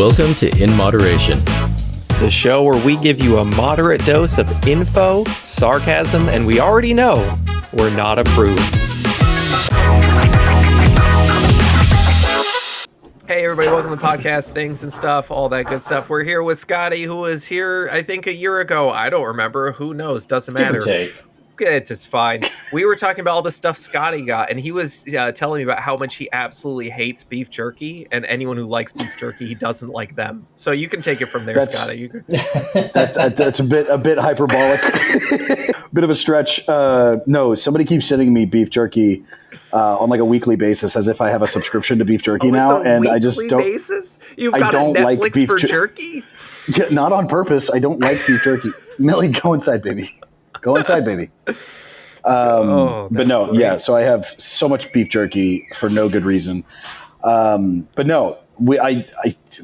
Welcome to In Moderation, the show where we give you a moderate dose of info, sarcasm, and we already know we're not approved. Hey everybody, welcome to the podcast, things and stuff, all that good stuff. We're here with Scotty, who was here, I think, a year ago. I don't remember. Who knows? Doesn't matter. Give or take. It's just fine. We were talking about all the stuff Scotty got, and he was telling me about how much he absolutely hates beef jerky, and anyone who likes beef jerky, he doesn't like them. So you can take it from there, Scotty. You can... that's a bit hyperbolic, bit of a stretch. No, somebody keeps sending me beef jerky on like a weekly basis, as if I have a subscription to beef jerky now, and I just don't. Basis? You've got a Netflix like beef for jerky? Yeah, not on purpose. I don't like beef jerky. Millie, go inside, baby. Go inside, baby. But no, great. Yeah. So I have so much beef jerky for no good reason. But no,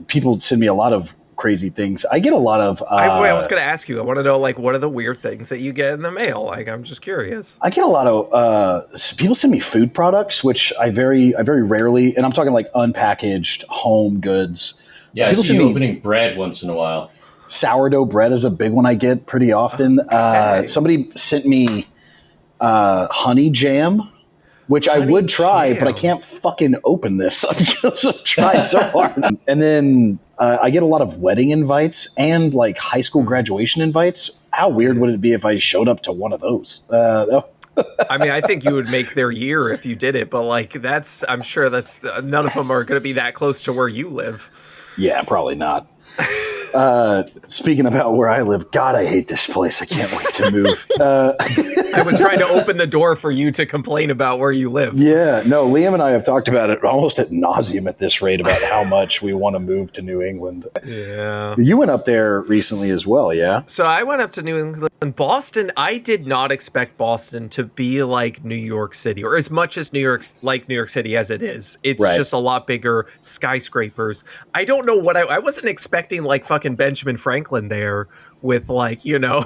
people send me a lot of crazy things. I get a lot of. I was going to ask you. I want to know, like, what are the weird things that you get in the mail? Like, I'm just curious. I get a lot of people send me food products, which I very rarely, and I'm talking like unpackaged home goods. Yeah, people I see you opening bread once in a while. Sourdough bread is a big one I get pretty often. Somebody sent me honey jam, which I would try, but I can't fucking open this. I'm trying so hard. And then I get a lot of wedding invites and like high school graduation invites. How weird would it be if I showed up to one of those? I mean, I think you would make their year if you did it, but like I'm sure none of them are going to be that close to where you live. Yeah, probably not. Speaking about where I live, God, I hate this place. I can't wait to move. I was trying to open the door for you to complain about where you live. Yeah, no, Liam and I have talked about it almost ad nauseum at this rate about how much we want to move to New England. Yeah. You went up there recently as well, yeah? So I went up to New England. Boston, I did not expect Boston to be like New York City, or as much as New York City as it is. It's just a lot bigger, skyscrapers. I don't know what I wasn't expecting, like fucking Benjamin Franklin there with like, you know,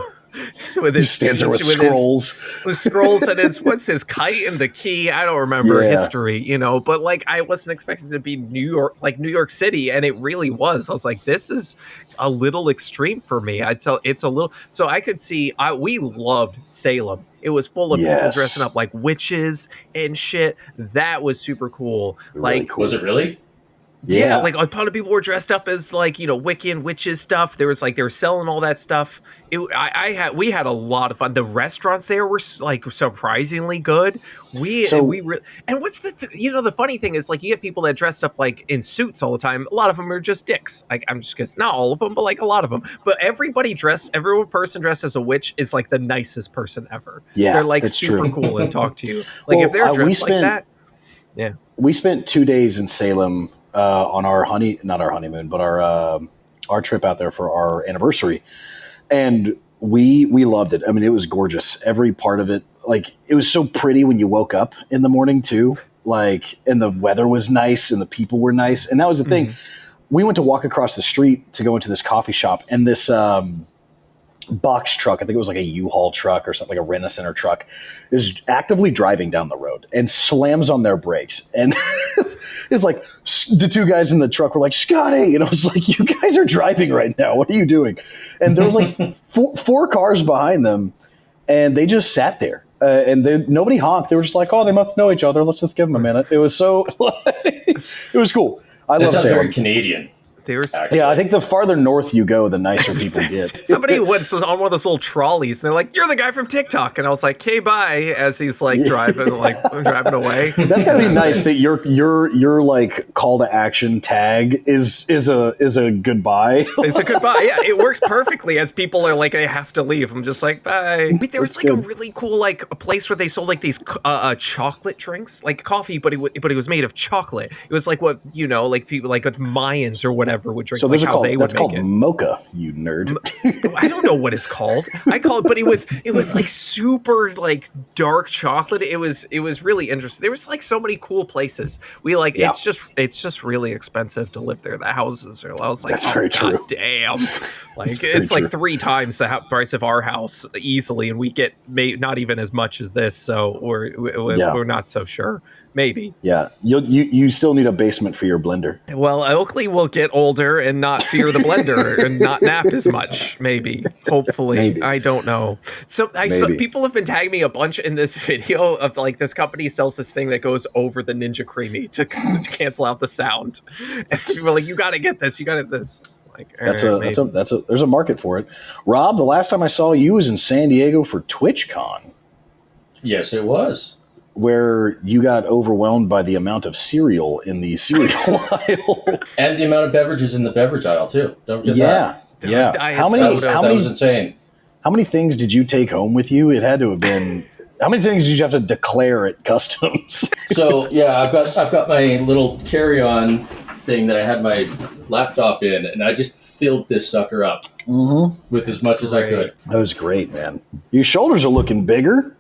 with his stands there with scrolls, with scrolls and what's his kite and the key. I don't remember history, you know, but like I wasn't expecting it to be New York City, and it really was. I was like, this is a little extreme for me. It's a little. So I could see. We loved Salem. It was full of people dressing up like witches and shit. That was super cool. Really cool. Was it really? Yeah, like a ton of people were dressed up as like, you know, Wiccan witches stuff. There was like they were selling all that stuff. We had a lot of fun. The restaurants there were like surprisingly good. And what's the funny thing is, like, you get people that dressed up like in suits all the time. A lot of them are just dicks. Like, I'm just guessing, not all of them, but like a lot of them. But every person dressed as a witch is like the nicest person ever. Yeah, they're like super cool and talk to you. Like if they're dressed like that. Yeah, we spent 2 days in Salem. On our not our honeymoon, but our trip out there for our anniversary, and we loved it. I mean, it was gorgeous. Every part of it, like, it was so pretty when you woke up in the morning too. Like, and the weather was nice, and the people were nice, and that was the thing. We went to walk across the street to go into this coffee shop, and this box truck, I think it was like a U-Haul truck or something, like a Rent-A-Center truck, is actively driving down the road and slams on their brakes. And it's like the two guys in the truck were like, Scotty! And I was like, you guys are driving right now. What are you doing? And there was like four cars behind them, and they just sat there. And nobody honked. They were just like, oh, they must know each other. Let's just give them a minute. It was so, it was cool. I love Salem. Very Canadian. Yeah, I think the farther north you go, the nicer people get. Somebody was on one of those little trolleys, and they're like, "You're the guy from TikTok," and I was like, "Okay, bye." As he's like driving, like I'm driving away. That's gotta be nice that your like call to action tag is a goodbye. It's a goodbye. Yeah, it works perfectly. As people are like, I have to leave. I'm just like, bye. But there was like a really cool like a place where they sold like these chocolate drinks, like coffee, but it was made of chocolate. It was like what, you know, like people like Mayans or whatever would drink. So like how they would that's called mocha, you nerd. I don't know what it's called. But it was like super like dark chocolate. It was really interesting. There was like so many cool places. It's just really expensive to live there. The houses are. I was like, that's very true. Damn, like it's like 3 times the price of our house easily, and we get not even as much as this. So we're not so sure. Maybe. Yeah, you still need a basement for your blender. Well, Oakley will get older and not fear the blender and not nap as much. Maybe, hopefully, Maybe. I don't know. So I saw people have been tagging me a bunch in this video of like this company sells this thing that goes over the Ninja Creamy to cancel out the sound, and we're like, you got to get this, you got to get this. Like, there's a market for it. Rob, the last time I saw you was in San Diego for TwitchCon. Yes, it was. Where you got overwhelmed by the amount of cereal in the cereal aisle. And the amount of beverages in the beverage aisle, too. Don't forget that. Yeah. That was insane. How many things did you take home with you? It had to have been... How many things did you have to declare at customs? So, yeah, I've got my little carry-on thing that I had my laptop in, and I just filled this sucker up with as much as I could. That was great, man. Your shoulders are looking bigger.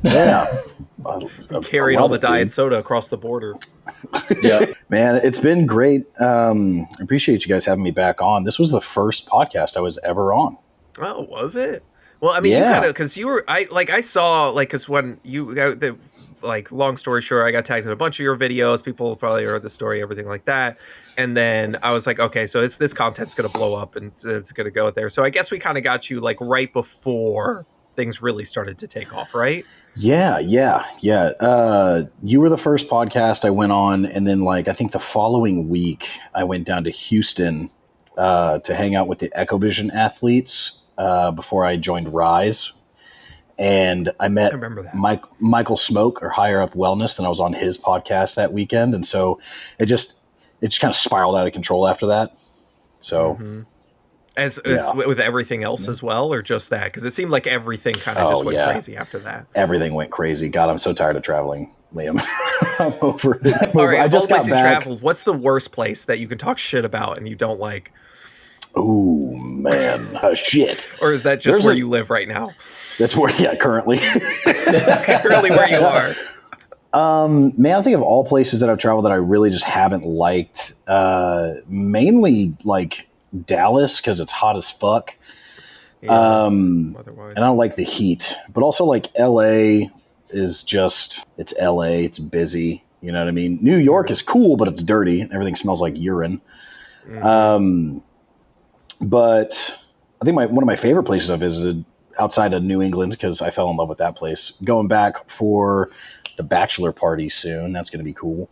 Yeah. Carried all the diet soda across the border. Yeah. Man, it's been great. I appreciate you guys having me back on. This was the first podcast I was ever on. Oh, was it? Well, I mean, you kind of, because you were, I saw, like, because when you, long story short, I got tagged in a bunch of your videos. People probably heard the story, everything like that. And then I was like, okay, so this content's going to blow up and it's going to go there. So I guess we kind of got you, like, right before things really started to take off, right? Yeah. You were the first podcast I went on. And then, like, I think the following week, I went down to Houston to hang out with the Echovision athletes before I joined Rise. And I met Michael Smoke, or Higher Up Wellness, and I was on his podcast that weekend. And so it just kind of spiraled out of control after that. So as with everything else as well, or just that? Because it seemed like everything kind of just went crazy after that. Everything went crazy. God, I'm so tired of traveling, Liam. I'm over it. All right, I just got back. Traveled, what's the worst place that you can talk shit about and you don't like? Oh man, shit. Or is that just where you live right now? That's where, currently. Currently where you are. Man, I think of all places that I've traveled that I really just haven't liked, mainly like Dallas, because it's hot as fuck. Yeah, and I don't like the heat, but also like LA is just, it's LA, it's busy. You know what I mean? New York is cool, but it's dirty. Everything smells like urine. But I think one of my favorite places I visited outside of New England, because I fell in love with that place, going back for the bachelor party soon. That's going to be cool.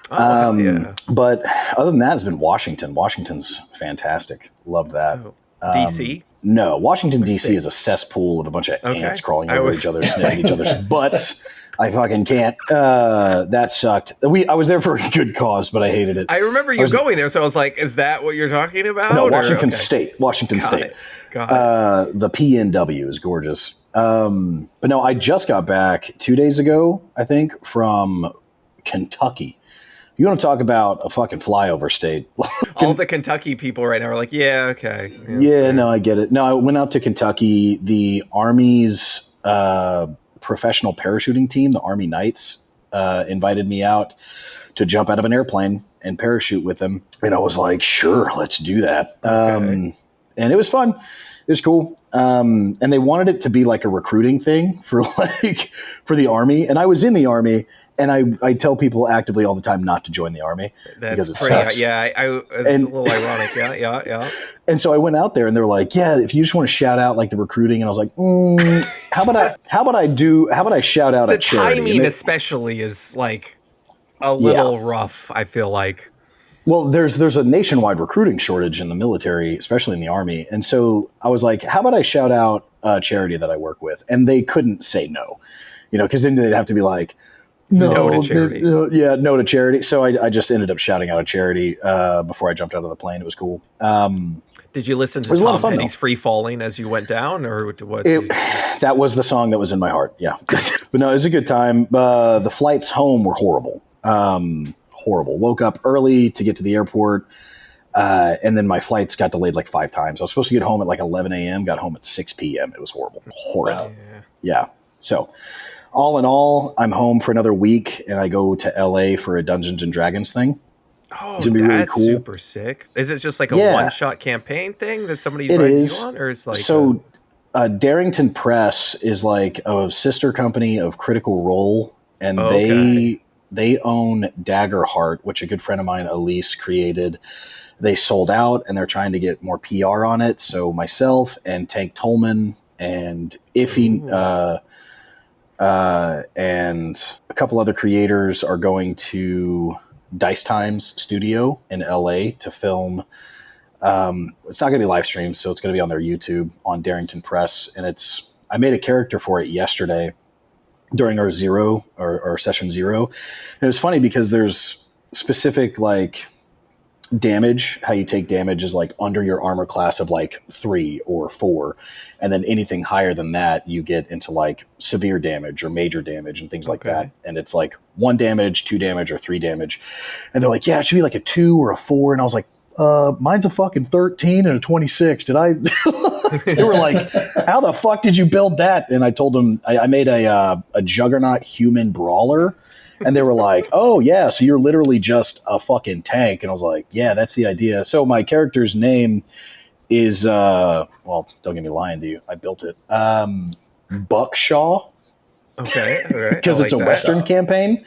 But other than that, it's been Washington. Washington's fantastic. Loved that. DC? No, Washington, D.C. is a cesspool of a bunch of ants crawling over each other, sniffing each other's butts. I fucking can't. That sucked. I was there for a good cause, but I hated it. I remember you going there, so I was like, is that what you're talking about? No, Washington State. Washington State. Got it. The PNW is gorgeous. But no, I just got back 2 days ago, I think, from Kentucky. You want to talk about a fucking flyover state. All the Kentucky people right now are like, yeah, okay. Yeah, no, I get it. No, I went out to Kentucky. The Army's professional parachuting team, the Army Knights, invited me out to jump out of an airplane and parachute with them. And I was like, sure, let's do that. And it was fun. It was cool. And they wanted it to be like a recruiting thing for the Army. And I was in the Army, and I tell people actively all the time not to join the Army. That's pretty, it's a little ironic. Yeah. And so I went out there, and they're like, yeah, if you just want to shout out like the recruiting. And I was like, how about I shout out a charity? The timing especially is like a little rough, I feel like. Well, there's a nationwide recruiting shortage in the military, especially in the Army. And so I was like, how about I shout out a charity that I work with? And they couldn't say no, because then they'd have to be like, no to charity. No to charity. So I just ended up shouting out a charity before I jumped out of the plane. It was cool. Did you listen to Tom Petty's Free Falling as you went down, or what? That was the song that was in my heart. Yeah. But no, it was a good time. The flights home were horrible. Horrible. Woke up early to get to the airport, and then my flights got delayed like 5 times. I was supposed to get home at like 11 a.m., got home at 6 p.m. It was horrible. Horrible. Yeah. So all in all, I'm home for another week, and I go to LA for a Dungeons and Dragons thing. Oh, that's really cool. Super sick. Is it just like a one-shot campaign thing that somebody's writing you on? Or is like so Darrington Press is like a sister company of Critical Role, and they own Daggerheart, which a good friend of mine, Elise, created. They sold out, and they're trying to get more PR on it. So myself and Tank Tolman and Iffy and a couple other creators are going to Dice Times Studio in LA to film. It's not going to be live streamed, so it's going to be on their YouTube on Darrington Press. And I made a character for it yesterday during our session 0. And it was funny because there's specific like damage. How you take damage is like under your armor class of like 3 or 4. And then anything higher than that, you get into like severe damage or major damage and things like that. And it's like 1 damage, 2 damage, or 3 damage. And they're like, yeah, it should be like a 2 or a 4. And I was like, mine's a fucking 13 and a 26. Did I? They were like, how the fuck did you build that? And I told them I made a juggernaut human brawler. And they were like, oh, yeah, so you're literally just a fucking tank. And I was like, yeah, that's the idea. So my character's name is, well, don't get me lying to you. I built it. Buckshaw. Okay. All right. Because it's a Western campaign.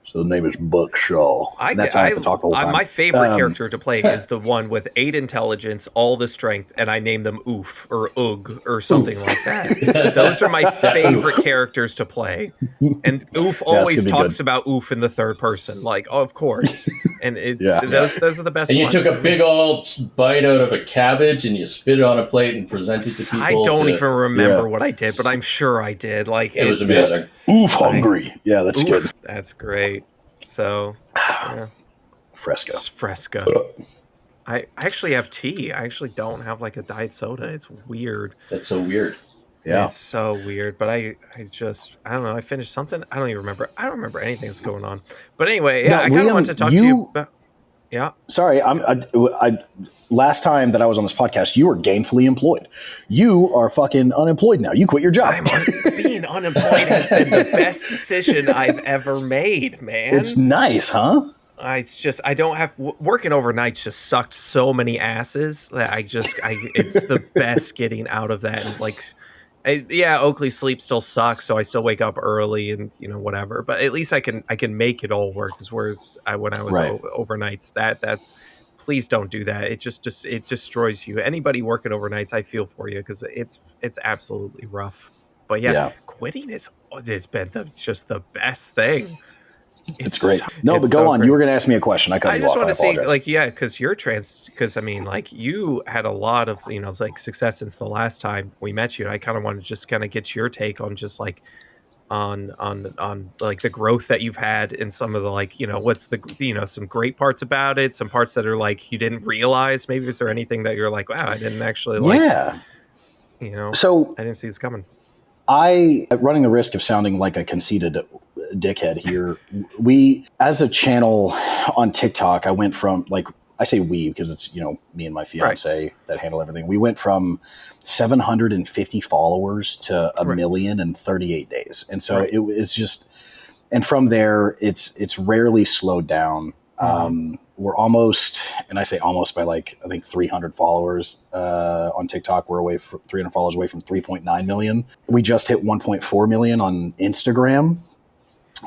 So the name is Buckshaw. That's how I have to talk the whole time. My favorite character to play is the one with 8 intelligence, all the strength, and I name them Oof or Ugh or something like that. Those are my favorite characters to play. And Oof always talks about Oof in the third person, like, oh, of course. And it's those are the best. And you ones. took a big old bite out of a cabbage and you spit it on a plate and presented it to people. I don't even remember what I did, but I'm sure I did. Like it was amazing. Oof, hungry. Yeah, that's good. That's great. So, Fresca. I actually have tea. I actually don't have like a diet soda. It's weird. That's so weird. Yeah, it's so weird. But I don't know. I finished something. I don't even remember. I don't remember anything that's going on. But anyway, yeah, I kind of want to talk to you about. Yeah. Sorry, I last time that I was on this podcast, you were gainfully employed. You are fucking unemployed now. You quit your job. Being unemployed has been the best decision I've ever made, man. It's nice, huh? It's just I don't have working overnight just sucked so many asses that it's the best getting out of that. And like, Oakley sleep still sucks, so I still wake up early and whatever. But at least I can make it all work. Whereas when I was overnights, that's please don't do that. It just it destroys you. Anybody working overnights, I feel for you because it's absolutely rough. But quitting has been just the best thing. It's great. No, but go on. Great. You were going to ask me a question. I just want to say, because you're trans. Because I mean, like you had a lot of like success since the last time we met you. And I kind of want to just kind of get your take on just like on like the growth that you've had in some of the what's the some great parts about it, some parts that are like you didn't realize. Maybe is there anything that you're like, wow, I didn't actually like. Yeah. So I didn't see this coming. Running the risk of sounding like a conceited dickhead here, we, as a channel on TikTok, I went from, like, I say we because it's, me and my fiance that handle everything. We went from 750 followers to a million in 38 days. And so it's just, and from there, it's rarely slowed down. We're almost, and I say almost by I think 300 followers on TikTok. We're 300 followers away from 3.9 million. We just hit 1.4 million on Instagram,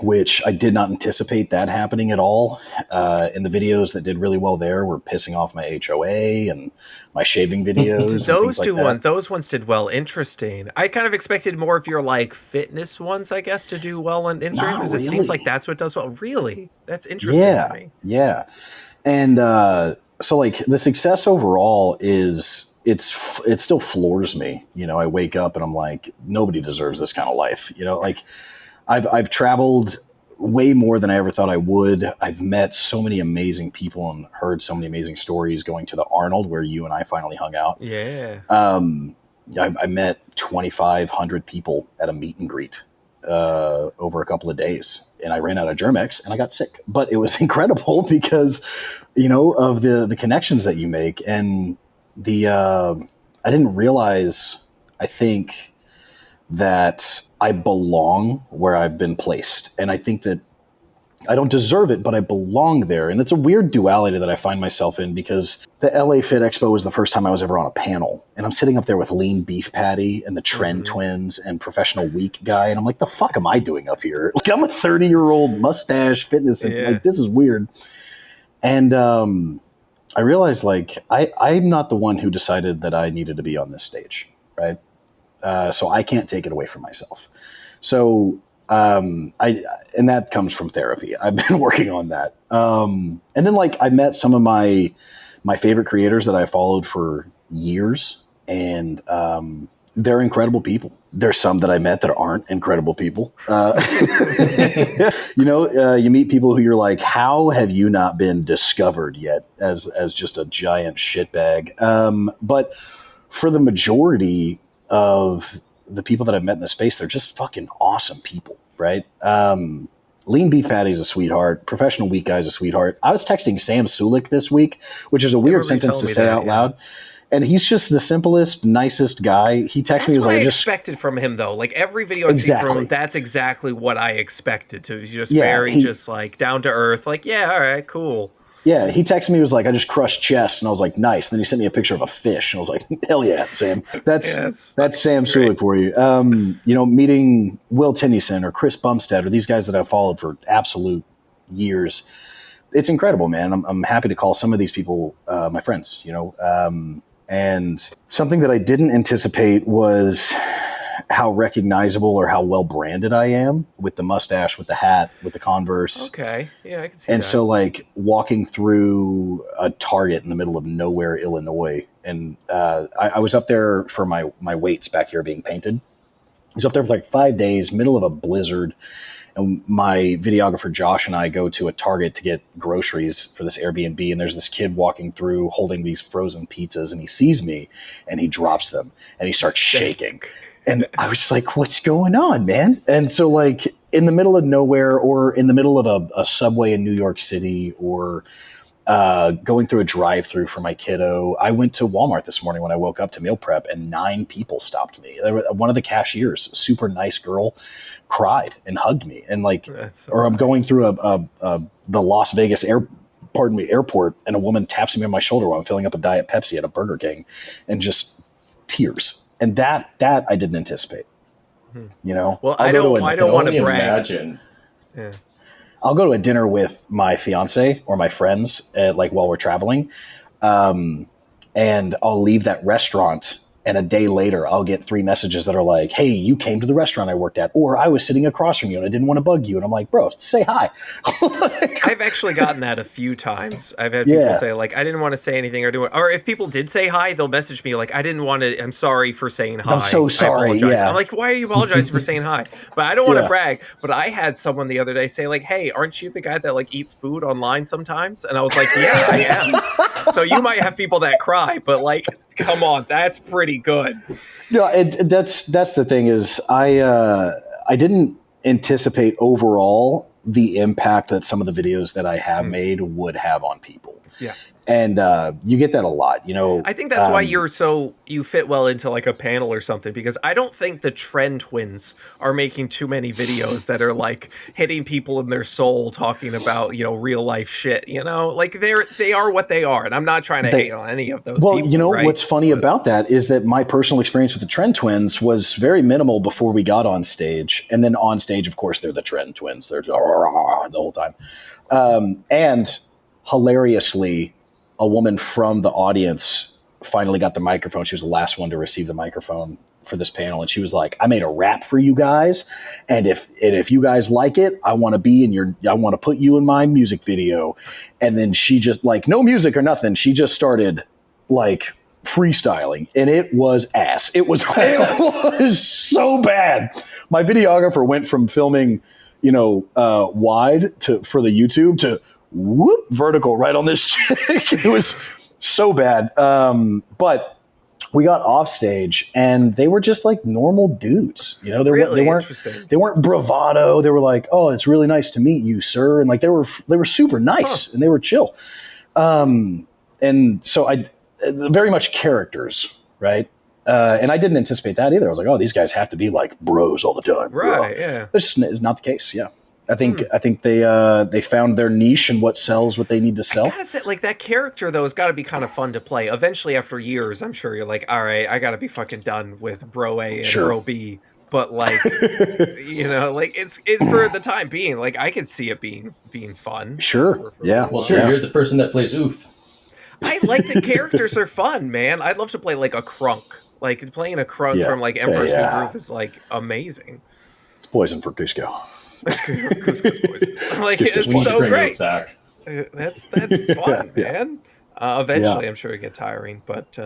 which I did not anticipate that happening at all. And the videos that did really well there were pissing off my HOA and my shaving videos. Those ones did well. Interesting. I kind of expected more of your fitness ones, I guess, to do well on Instagram because it seems like that's what does well. Really? That's interesting to me. Yeah. And so the success overall is it still floors me. I wake up and I'm like, nobody deserves this kind of life. I've traveled way more than I ever thought I would. I've met so many amazing people and heard so many amazing stories going to the Arnold where you and I finally hung out. Yeah. I met 2,500 people at a meet and greet over a couple of days. And I ran out of Germex and I got sick. But it was incredible because, of the connections that you make. And I didn't realize, I think, that I belong where I've been placed. And I think that I don't deserve it, but I belong there. And it's a weird duality that I find myself in because the LA Fit Expo was the first time I was ever on a panel. And I'm sitting up there with Lean Beef Patty and the Trend Twins and Professional Week guy. And I'm like, the fuck am I doing up here? Like, I'm a 30-year-old mustache fitness. And like, this is weird. And I realized, like, I'm not the one who decided that I needed to be on this stage, right? So I can't take it away from myself. So and that comes from therapy. I've been working on that. And then like I met some of my favorite creators that I followed for years, and they're incredible people. There's some that I met that aren't incredible people. You meet people who you're like, how have you not been discovered yet as just a giant shitbag? But for the majority of the people that I've met in the space, they're just fucking awesome people, right? Lean Beef Patty's a sweetheart. Professional Week Guy's a sweetheart. I was texting Sam Sulik this week, which is a weird sentence to say out loud. And he's just the simplest, nicest guy. He texted me, he was like, I expected from him, though. Like every video I see from him, that's exactly what I expected to. He's just just like down to earth. Like, yeah, all right, cool. Yeah, he texted me, he was like, I just crushed chest. And I was like, nice. And then he sent me a picture of a fish. And I was like, hell yeah, Sam. That's Sam Sulik for you. Meeting Will Tennyson or Chris Bumstead or these guys that I've followed for absolute years. It's incredible, man. I'm happy to call some of these people my friends, and something that I didn't anticipate was how recognizable or how well branded I am with the mustache, with the hat, with the Converse. Okay. Yeah, I can see that. And so like walking through a Target in the middle of nowhere, Illinois. And I was up there for my weights back here being painted. I was up there for like 5 days, middle of a blizzard. And my videographer, Josh, and I go to a Target to get groceries for this Airbnb. And there's this kid walking through holding these frozen pizzas, and he sees me and he drops them and he starts shaking. And I was like, what's going on, man? And so like in the middle of nowhere or in the middle of a subway in New York City or going through a drive-through for my kiddo. I went to Walmart this morning when I woke up to meal prep, and 9 people stopped me. One of the cashiers, super nice girl, cried and hugged me. And like, I'm going through the Las Vegas airport, and a woman taps me on my shoulder while I'm filling up a Diet Pepsi at a Burger King, and just tears. And that I didn't anticipate. Well, I don't want to brag. Imagine. Yeah. I'll go to a dinner with my fiance or my friends, while we're traveling, and I'll leave that restaurant. And a day later, I'll get 3 messages that are like, hey, you came to the restaurant I worked at, or I was sitting across from you and I didn't want to bug you. And I'm like, bro, say hi. I've actually gotten that a few times. I've had people say, like, I didn't want to say anything or if people did say hi, they'll message me like, I didn't want to, I'm sorry for saying hi. I'm so sorry. Yeah. I'm like, why are you apologizing for saying hi? But I don't want to brag. But I had someone the other day say like, hey, aren't you the guy that like eats food online sometimes? And I was like, yeah, I am. So you might have people that cry, but like, come on, that's pretty good. That's the thing is I didn't anticipate overall the impact that some of the videos that I have made would have on people. Yeah. And you get that a lot, I think that's why you fit well into like a panel or something, because I don't think the Trend Twins are making too many videos that are like hitting people in their soul, talking about, real life shit, like they are what they are. And I'm not trying to hate on any of those people. Well, what's funny about that is that my personal experience with the Trend Twins was very minimal before we got on stage. And then on stage, of course, they're the Trend Twins. They're the whole time. And hilariously, a woman from the audience finally got the microphone. She was the last one to receive the microphone for this panel. And she was like, I made a rap for you guys. And if you guys like it, I want to put you in my music video. And then she just like, no music or nothing. She just started like freestyling, and it was ass. It was so bad. My videographer went from filming, wide for the YouTube to vertical right on this chick. It was so bad. But we got off stage and they were just like normal dudes. They weren't bravado. They were like, oh, it's really nice to meet you, sir. And like they were super nice and they were chill. And so I very much characters, right? And I didn't anticipate that either. I was like, oh, these guys have to be like bros all the time. Right, yeah. It's not the case, yeah. I think they found their niche and what sells what they need to sell. I gotta say, like, that character though has got to be kind of fun to play. Eventually, after years, I'm sure you're like, all right, I gotta be fucking done with Bro A and Sure. Bro B. But like, like it's for the time being, like I could see it being fun. Sure. Yeah. Well, sure. Yeah. You're the person that plays oof. I like the characters are fun, man. I'd love to play like a Crunk. Like playing a Crunk from like Emperor's New Groove is like amazing. It's poison for Cusco. Cusco's poison. Like it's so great. That's fun, man. Eventually, I'm sure it get tiring. But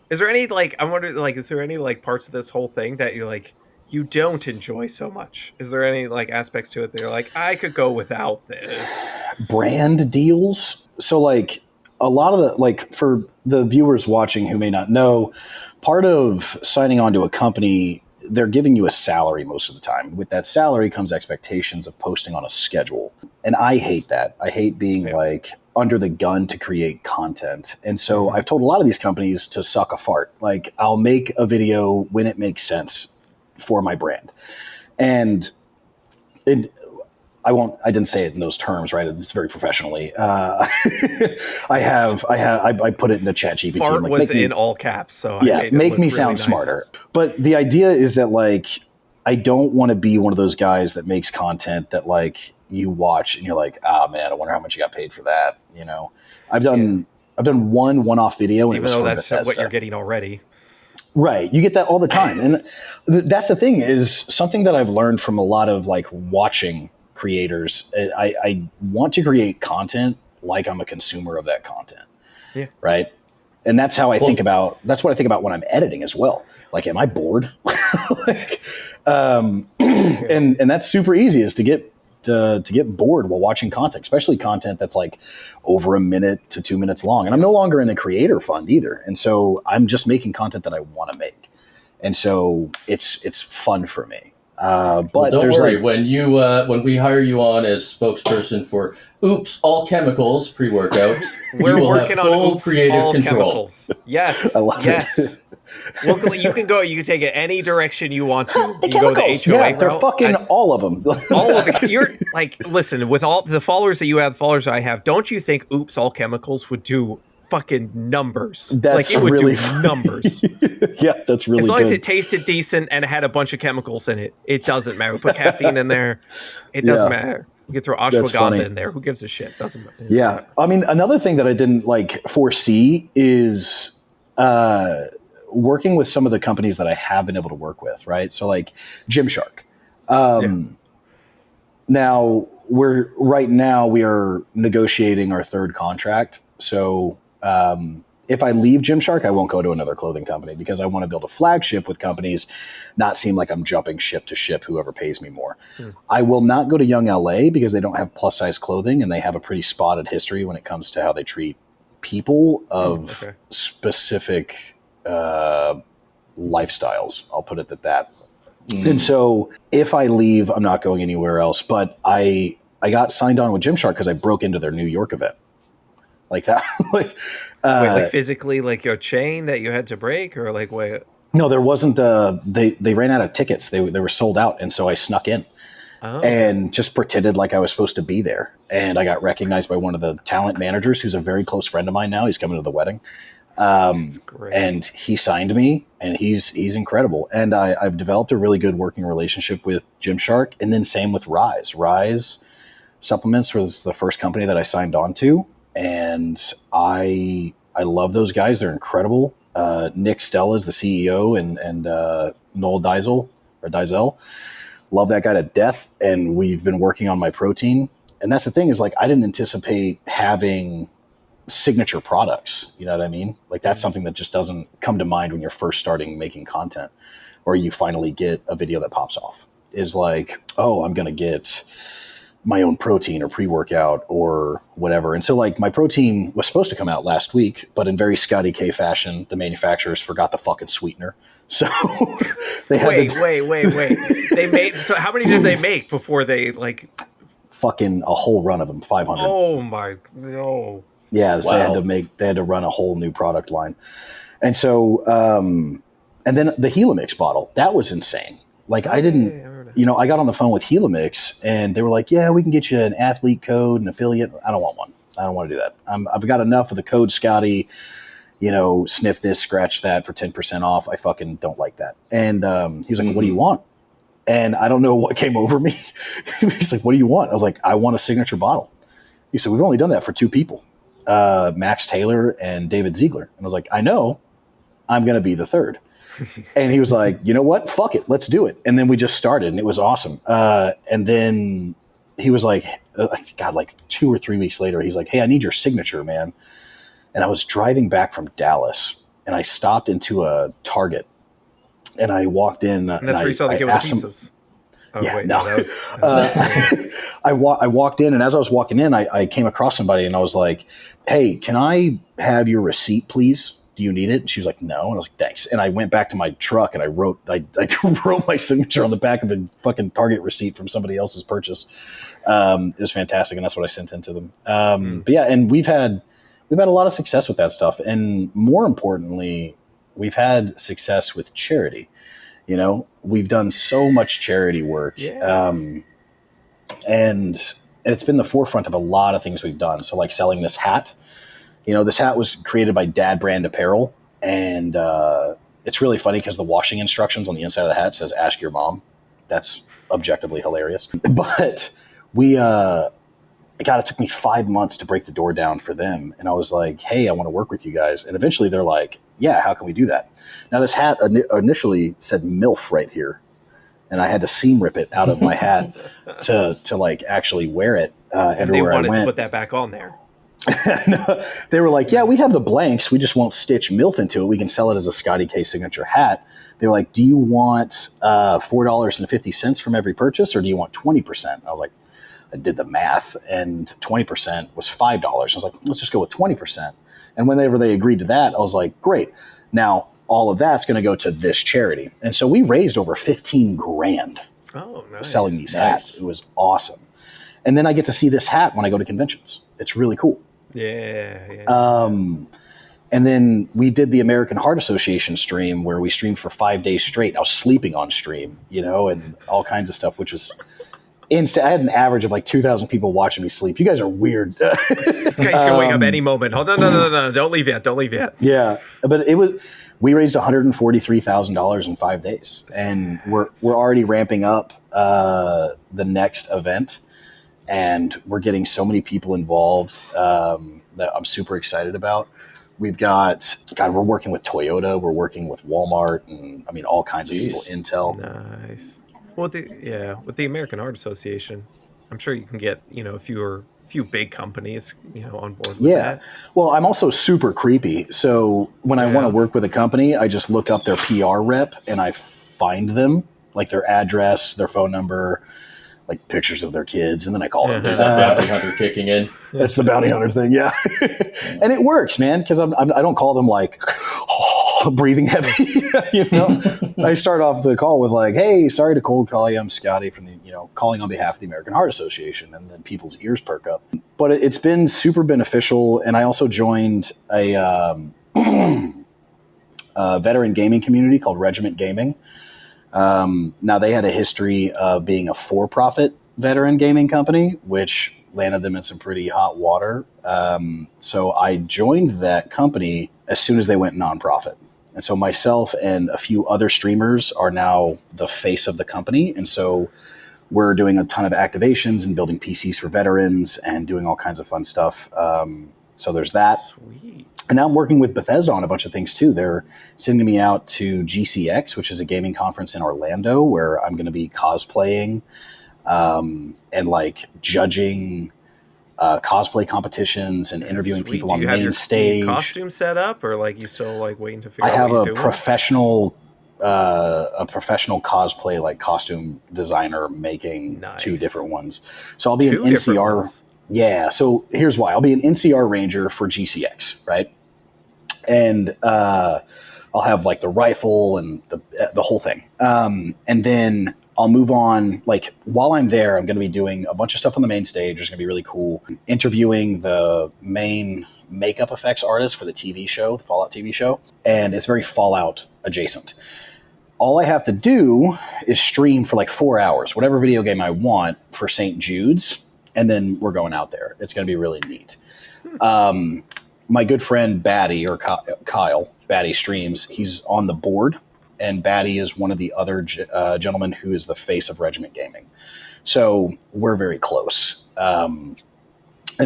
is there any like I wonder like is there any like parts of this whole thing that you like you don't enjoy so much? Is there any like aspects to it that you're like I could go without this? Brand deals. So like a lot of the like for the viewers watching who may not know, part of signing on to a company, they're giving you a salary most of the time. With that salary comes expectations of posting on a schedule. And I hate that. I hate being like under the gun to create content. And so I've told a lot of these companies to suck a fart. Like I'll make a video when it makes sense for my brand. And I didn't say it in those terms, right? It's very professionally. I put it into ChatGPT. Fart like, was in all caps, so make me sound smarter. But the idea is that like I don't want to be one of those guys that makes content that like you watch and you're like, oh man, I wonder how much you got paid for that. You know, I've done one-off video, and even it was though for that's Bethesda. what you're getting already. Right. You get that all the time. And that's the thing is something that I've learned from a lot of like watching creators. I want to create content like I'm a consumer of that content. Yeah. Right. And that's how that's what I think about when I'm editing as well. Like, am I bored? And that's super easy is to get bored while watching content, especially content that's like over a minute to 2 minutes long. And I'm no longer in the creator fund either. And so I'm just making content that I want to make. And so it's fun for me. But don't there's worry, when we hire you on as spokesperson for Oops All Chemicals pre-workouts, we're working on full Oops creative All control. Chemicals. Yes, I love yes. Well, you can take it any direction you want to. The you go the HOA yeah, they're route. fucking all of them. All of the you're like, listen, with all the followers that you have, followers I have, don't you think Oops All Chemicals would do fucking numbers? That's like it would really do numbers. Yeah, that's really as long good. as it tasted decent and it had a bunch of chemicals in it. It doesn't matter. We put caffeine in there. It doesn't matter. We could throw ashwagandha in there. Who gives a shit? Doesn't matter. Yeah. I mean, another thing that I didn't like foresee is working with some of the companies that I have been able to work with, right? So like Gymshark. Now we are negotiating our third contract. So if I leave Gymshark, I won't go to another clothing company because I want to build a flagship with companies, not seem like I'm jumping ship to ship, whoever pays me more. I will not go to Young LA because they don't have plus size clothing and they have a pretty spotted history when it comes to how they treat people of specific lifestyles. I'll put it at that. And so if I leave, I'm not going anywhere else, but I got signed on with Gymshark because I broke into their New York event. Like that, wait, like physically, like your chain that you had to break, or like wait? No, there wasn't. They ran out of tickets. They were sold out, and so I snuck in and just pretended like I was supposed to be there. And I got recognized by one of the talent managers, who's a very close friend of mine now. He's coming to the wedding, That's great. and he signed me, and he's incredible. And I've developed a really good working relationship with Gymshark, and then same with Rise. Rise Supplements was the first company that I signed on to. And I love those guys. They're incredible. Nick Stella is the CEO, and Noel Dizel. Love that guy to death. And we've been working on my protein. And that's the thing is like I didn't anticipate having signature products. You know what I mean? Like that's something that just doesn't come to mind when you're first starting making content, or you finally get a video that pops off. Is like, oh, I'm gonna get my own protein or pre-workout or whatever. And so like my protein was supposed to come out last week, but in very Scotty K fashion, the manufacturers forgot the fucking sweetener. So they had wait. They made, so how many did they make before they like fucking a whole run of them, 500. Oh my, no. Yeah. So they had to run a whole new product line. And so, and then the Helamix bottle, that was insane. Like I didn't I got on the phone with Helix and they were like, yeah, we can get you an athlete code, an affiliate. I don't want one. I don't want to do that. I've got enough of the code Scotty, sniff this, scratch that for 10% off. I fucking don't like that. And he was like, well, what do you want? And I don't know what came over me. He's like, what do you want? I was like, I want a signature bottle. He said, we've only done that for 2 people, Max Taylor and David Ziegler. And I was like, I know, I'm going to be the 3rd. And he was like, you know what? Fuck it. Let's do it. And then we just started and it was awesome. And then he was like, God, like 2 or 3 weeks later, he's like, hey, I need your signature, man. And I was driving back from Dallas and I stopped into a Target and I walked in. And that's where you saw the kid with the pizzas. I walked in, and as I was walking in, I came across somebody, and I was like, hey, can I have your receipt, please? Do you need it? And she was like, no. And I was like, thanks. And I went back to my truck, and I wrote my signature on the back of a fucking Target receipt from somebody else's purchase. It was fantastic, and that's what I sent into them. But yeah, and we've had a lot of success with that stuff, and more importantly, we've had success with charity. We've done so much charity work, and it's been the forefront of a lot of things we've done. So like selling this hat, this hat was created by Dad Brand Apparel, and it's really funny because the washing instructions on the inside of the hat says, ask your mom. That's objectively hilarious. But it took me 5 months to break the door down for them. And I was like, hey, I want to work with you guys. And eventually they're like, yeah, how can we do that? Now this hat initially said MILF right here. And I had to seam rip it out of my hat to like actually wear it. And they wanted to put that back on there. No, they were like, yeah, we have the blanks. We just won't stitch MILF into it. We can sell it as a Scotty K signature hat. They were like, do you want $4.50 from every purchase, or do you want 20%? I was like, I did the math, and 20% was $5. I was like, let's just go with 20%. And whenever they agreed to that, I was like, great. Now all of that's going to go to this charity. And so we raised over 15 grand selling these hats. It was awesome. And then I get to see this hat when I go to conventions. It's really cool. Yeah. And then we did the American Heart Association stream where we streamed for 5 days straight. I was sleeping on stream, and all kinds of stuff, which was insane. I had an average of like 2,000 people watching me sleep. You guys are weird. This guy's going to wake up any moment. Oh, no. Don't leave yet. Yeah. But we raised $143,000 in 5 days. And we're already ramping up the next event. And we're getting so many people involved that I'm super excited about. We've got, we're working with Toyota. We're working with Walmart and all kinds of people, Intel. Nice. Well, with the American Heart Association, I'm sure you can get, a few big companies, on board with that. Well, I'm also super creepy. So when I want to work with a company, I just look up their PR rep and I find them, like their address, their phone number, like pictures of their kids, and then I call them. There's that bounty hunter kicking in. That's the bounty hunter thing, yeah. And it works, man, because I don't call them like breathing heavy. I start off the call with like, "Hey, sorry to cold call you. I'm Scotty from the calling on behalf of the American Heart Association," and then people's ears perk up. But it's been super beneficial, and I also joined a veteran gaming community called Regiment Gaming. Now they had a history of being a for-profit veteran gaming company, which landed them in some pretty hot water. So I joined that company as soon as they went nonprofit. And so myself and a few other streamers are now the face of the company. And so we're doing a ton of activations and building PCs for veterans and doing all kinds of fun stuff. So there's that. Sweet. And now I'm working with Bethesda on a bunch of things too. They're sending me out to GCX, which is a gaming conference in Orlando, where I'm going to be cosplaying and like judging cosplay competitions and interviewing people on the main stage. Do you have your costume set up, or like you still like waiting to figure out what you're doing? I have a professional cosplay like costume designer making 2 different ones. So I'll be an NCR. Yeah, so here's why. I'll be an NCR Ranger for GCX, right? And I'll have like the rifle and the whole thing. And then I'll move on. Like while I'm there, I'm going to be doing a bunch of stuff on the main stage. It's going to be really cool. Interviewing the main makeup effects artist for the TV show, the Fallout TV show. And it's very Fallout adjacent. all I have to do is stream for like 4 hours, whatever video game I want for St. Jude's, and then we're going out there. It's going to be really neat. My good friend Batty, or Kyle, Batty Streams, he's on the board, and Batty is one of the other gentlemen who is the face of Regiment Gaming. So we're very close. And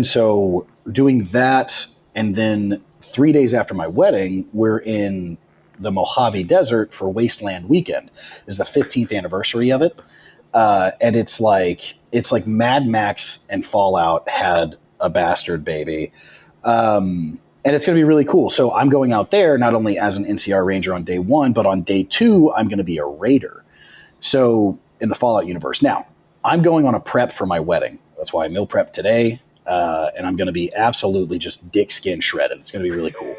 so doing that, and then 3 days after my wedding, we're in the Mojave Desert for Wasteland Weekend. Is the 15th anniversary of it. And it's like Mad Max and Fallout had a bastard baby. And it's going to be really cool. So I'm going out there not only as an NCR Ranger on day 1, but on day 2, I'm going to be a Raider. So in the Fallout universe. Now, I'm going on a prep for my wedding. That's why I meal prep today. And I'm going to be absolutely just dick skin shredded. It's going to be really cool.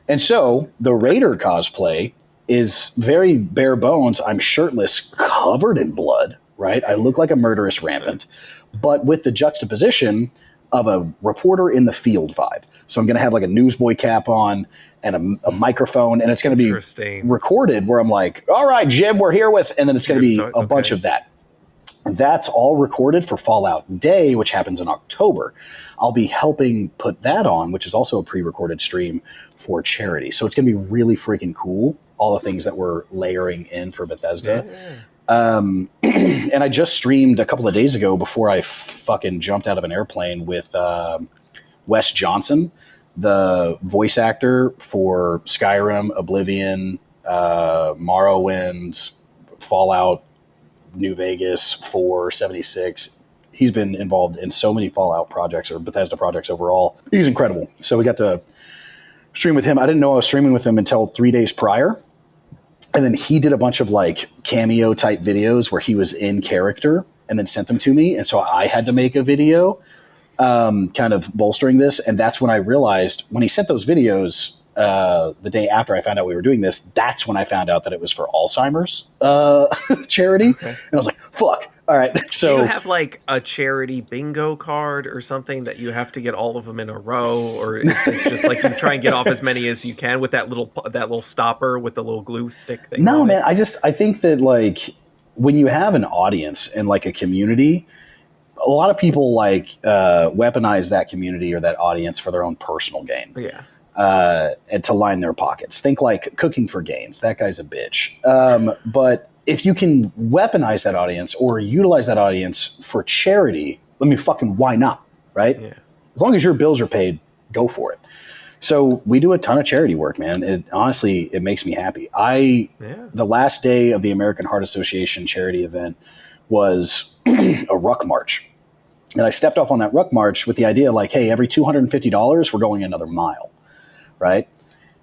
And so the Raider cosplay is very bare bones. I'm shirtless, covered in blood, right? I look like a murderous rampant, but with the juxtaposition of a reporter in the field vibe. So I'm going to have like a newsboy cap on and a microphone, and it's going to be recorded where I'm like, all right, Jim, we're here with, and then it's going to be a bunch of that. That's all recorded for Fallout Day, which happens in October. I'll be helping put that on, which is also a pre-recorded stream for charity. So it's going to be really freaking cool, all the things that we're layering in for Bethesda. Yeah. And I just streamed a couple of days ago before I fucking jumped out of an airplane with Wes Johnson, the voice actor for Skyrim, Oblivion, Morrowind, Fallout, New Vegas, 476. He's been involved in so many Fallout projects or Bethesda projects overall. He's incredible. So we got to stream with him. I didn't know I was streaming with him until 3 days prior. And then he did a bunch of like cameo type videos where he was in character and then sent them to me. And so I had to make a video kind of bolstering this. And that's when I realized when he sent those videos the day after I found out we were doing this, that's when I found out that it was for Alzheimer's charity. Okay. And I was like, fuck. All right. So do you have like a charity bingo card or something that you have to get all of them in a row? Or is it just like you try and get off as many as you can with that little stopper with the little glue stick thing? No, man. I think that like when you have an audience and like a community, a lot of people like weaponize that community or that audience for their own personal gain. Yeah. And to line their pockets. Think like Cooking for Gains. That guy's a bitch. But if you can weaponize that audience or utilize that audience for charity, why not? Right? Yeah. As long as your bills are paid, go for it. So we do a ton of charity work, man. It makes me happy. The last day of the American Heart Association charity event was a ruck march. And I stepped off on that ruck march with the idea like, hey, every $250, we're going another mile. Right.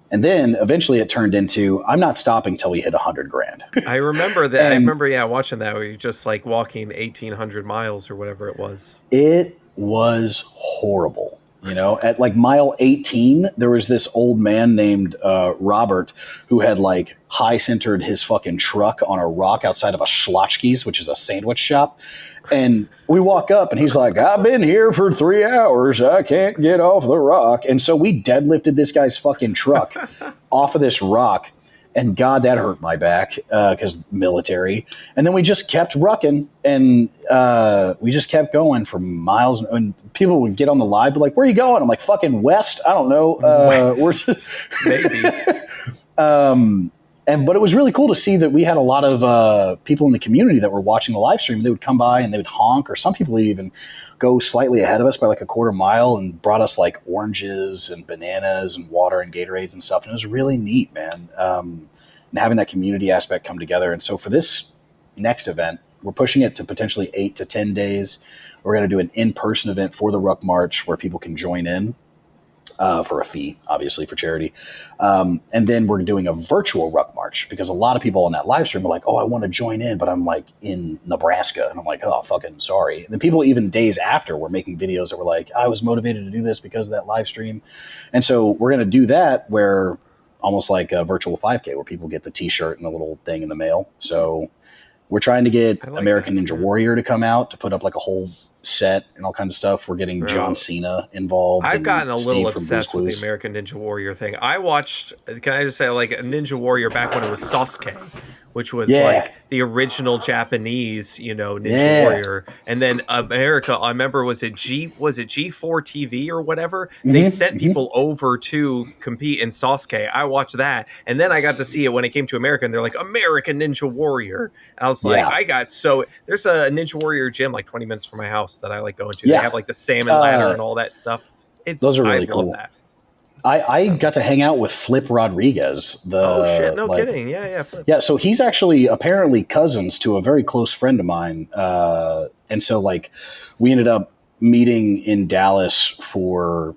And then eventually it turned into, I'm not stopping till we hit $100,000. I remember that. I remember, watching that where you're just like walking 1,800 miles or whatever it was. It was horrible. You know, at like mile 18, there was this old man named Robert who had like high centered his fucking truck on a rock outside of a Schlotchke's, which is a sandwich shop. And we walk up and he's like, I've been here for 3 hours. I can't get off the rock. And so we deadlifted this guy's fucking truck off of this rock. And God, that hurt my back because military. And then we just kept rucking and we just kept going for miles. And people would get on the live, be like, where are you going? I'm like, fucking west. I don't know. Maybe. But it was really cool to see that we had a lot of people in the community that were watching the live stream. They would come by and they would honk, or some people would even go slightly ahead of us by like a quarter mile and brought us like oranges and bananas and water and Gatorades and stuff. And it was really neat, man. And having that community aspect come together. And so for this next event, we're pushing it to potentially 8 to 10 days. We're going to do an in-person event for the Ruck March where people can join in. For a fee, obviously, for charity. And then we're doing a virtual Ruck March because a lot of people on that live stream are like, oh, I want to join in, but I'm like in Nebraska. And I'm like, oh, fucking sorry. And then people even days after were making videos that were like, I was motivated to do this because of that live stream. And so we're going to do that where almost like a virtual 5K where people get the t-shirt and a little thing in the mail. So we're trying to get American Ninja Warrior to come out to put up like a whole set and all kinds of stuff. We're getting John Cena involved. I've gotten a little obsessed with the American Ninja Warrior thing. I watched, can I just say, like a Ninja Warrior back when it was Sasuke, which was Yeah. like the original Japanese, Ninja Yeah. Warrior. And then America, I remember, was it G4 TV or whatever? They sent people over to compete in Sasuke. I watched that. And then I got to see it when it came to America, and they're like, American Ninja Warrior. And I was like, there's a Ninja Warrior gym like 20 minutes from my house that I like going to. Yeah. They have like the salmon ladder and all that stuff. Those are really I cool. love that. I got to hang out with Flip Rodriguez. Kidding. Yeah, Flip. Yeah, so he's actually apparently cousins to a very close friend of mine. And so like we ended up meeting in Dallas for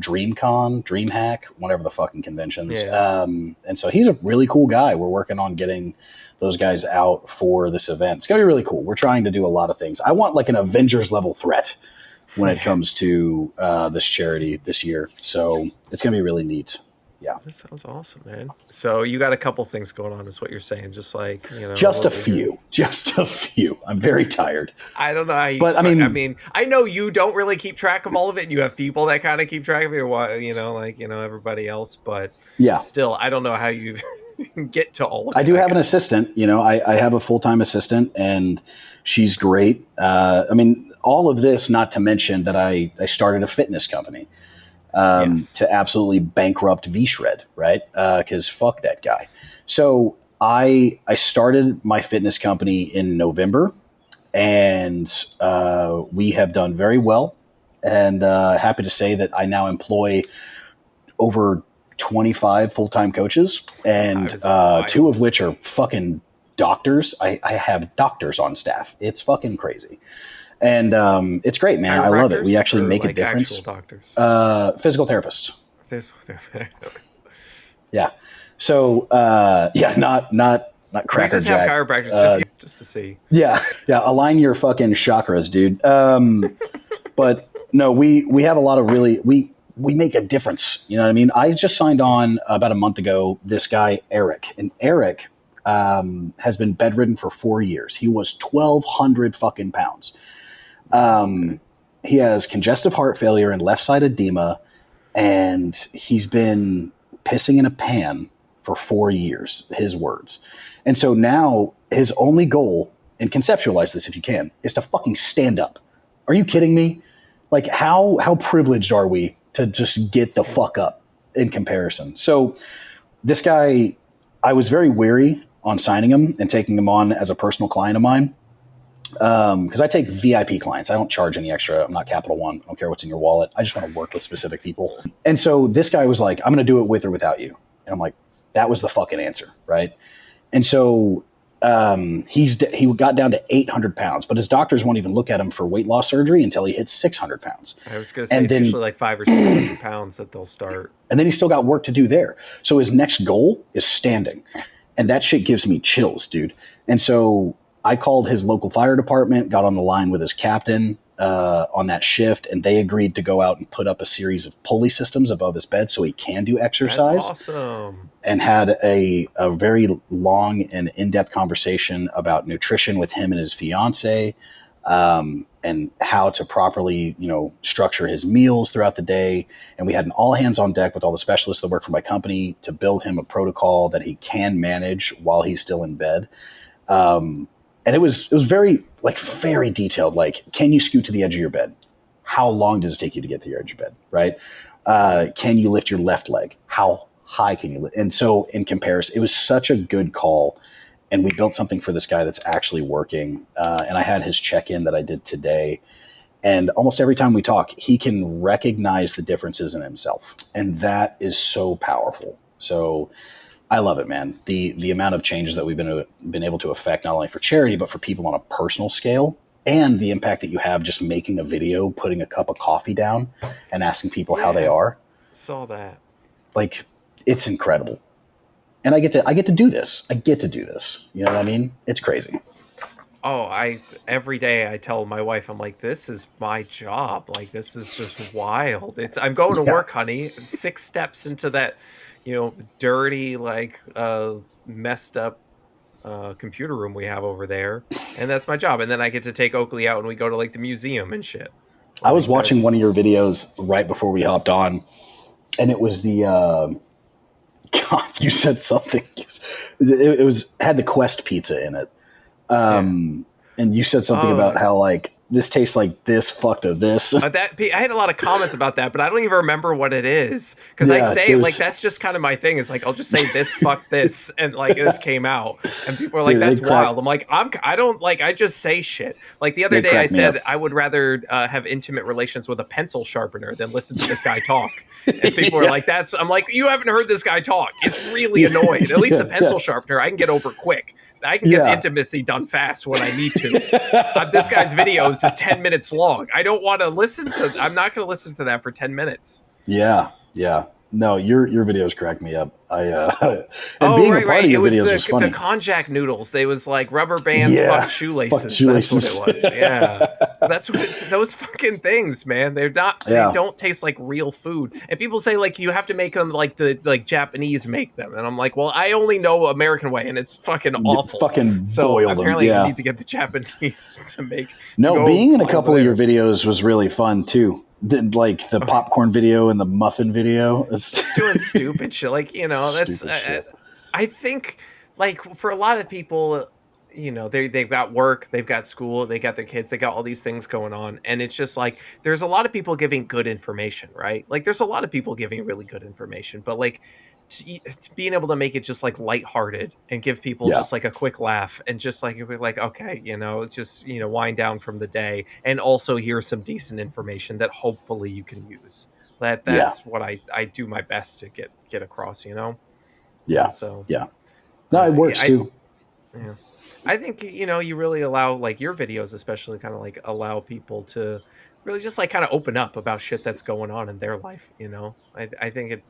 DreamHack, whatever the fucking conventions. Yeah. And so he's a really cool guy. We're working on getting those guys out for this event. It's going to be really cool. We're trying to do a lot of things. I want like an Avengers level threat when it comes to this charity this year. So it's going to be really neat. Yeah. That sounds awesome, man. So you got a couple things going on is what you're saying. Just like, just a few. I'm very tired. I don't know how you, but I mean, I know you don't really keep track of all of it, and you have people that kind of keep track of it, everybody else, but yeah, still, I don't know how you get to all of it. I do have an assistant, I have a full-time assistant, and she's great. All of this, not to mention that I started a fitness company to absolutely bankrupt V-Shred, right? Because fuck that guy. So I started my fitness company in November, and we have done very well. And happy to say that I now employ over 25 full-time coaches, and 2 of which are fucking doctors. I have doctors on staff. It's fucking crazy. And it's great, man. I love it. We actually make a difference. Actual doctors? Physical therapists. Yeah. So not cracker just jack. have chiropractors just to see. Yeah. Align your fucking chakras, dude. But no, we have a lot of we make a difference. You know what I mean? I just signed on about a month ago this guy Eric, and Eric has been bedridden for 4 years. He was 1,200 fucking pounds. He has congestive heart failure and left side edema, and he's been pissing in a pan for 4 years, his words. And so now his only goal, and conceptualize this if you can, is to fucking stand up. Are you kidding me? Like how privileged are we to just get the fuck up in comparison? So this guy, I was very wary on signing him and taking him on as a personal client of mine. Because I take VIP clients. I don't charge any extra. I'm not Capital One. I don't care what's in your wallet. I just want to work with specific people. And so this guy was like, I'm going to do it with or without you. And I'm like, that was the fucking answer, right? And so he got down to 800 pounds, but his doctors won't even look at him for weight loss surgery until he hits 600 pounds. I was going to say it's usually like 500 or 600 pounds that they'll start. And then he's still got work to do there. So his next goal is standing. And that shit gives me chills, dude. And so I called his local fire department, got on the line with his captain on that shift, and they agreed to go out and put up a series of pulley systems above his bed so he can do exercise. That's awesome. And had a very long and in-depth conversation about nutrition with him and his fiance, and how to properly, structure his meals throughout the day. And we had an all hands on deck with all the specialists that work for my company to build him a protocol that he can manage while he's still in bed. And it was very detailed. Like, can you scoot to the edge of your bed? How long does it take you to get to your edge of bed? Right? Can you lift your left leg? How high can you lift? And so in comparison, it was such a good call. And we built something for this guy that's actually working. And I had his check-in that I did today. And almost every time we talk, he can recognize the differences in himself. And that is so powerful. So I love it, man. The amount of changes that we've been able to affect, not only for charity, but for people on a personal scale, and the impact that you have just making a video, putting a cup of coffee down and asking people how they are. Saw that. Like, it's incredible. And I get to do this. You know what I mean? It's crazy. Oh, every day I tell my wife, I'm like, this is my job. Like, this is just wild. I'm going to work, honey. 6 steps into that, dirty, messed up computer room we have over there. And that's my job. And then I get to take Oakley out and we go to the museum and shit. I was watching one of your videos right before we hopped on, and it was the God, you said something. It was had the Quest pizza in it. And you said something about how like this tastes like this, fucked of this. I had a lot of comments about that, but I don't even remember what it is because I say it like that's just kind of my thing. It's like I'll just say this, fuck this, and like this came out, and people are like, "That's wild." I'm like, I don't like. I just say shit. Like the other day, I said I would rather have intimate relations with a pencil sharpener than listen to this guy talk. And people are like, "That's." I'm like, "You haven't heard this guy talk. It's really annoying. At least a pencil sharpener, I can get over quick. I can get intimacy done fast when I need to. This guy's videos is 10 minutes long. I don't want to listen to. I'm not going to listen to that for 10 minutes. Yeah. No, your videos crack me up. Being right. a part of your videos was funny. The konjac noodles. They was like rubber bands, fuck shoelaces. That's what it was. Yeah, that's what those fucking things, man. They're not. They don't taste like real food. And people say like you have to make them like the Japanese make them, and I'm like, well, I only know American way, and it's fucking awful. So boil apparently, them. you need to get the Japanese to make. No, being in a couple of your videos was really fun too. Like the popcorn video and the muffin video. It's just doing stupid shit. Like, you know, that's, I think like for a lot of people, you know, they've got work, they've got school, they got their kids, they got all these things going on. And it's just like, there's a lot of people giving good information, right? Like there's a lot of people giving really good information, but like being able to make it just like lighthearted and give people just like a quick laugh and just like okay, you know, just, you know, wind down from the day and also here's some decent information that hopefully you can use. That's what I do my best to get across, you know. No, it works too. I think, you know, you really allow like your videos especially kind of like allow people to really just like kind of open up about shit that's going on in their life, you know. I think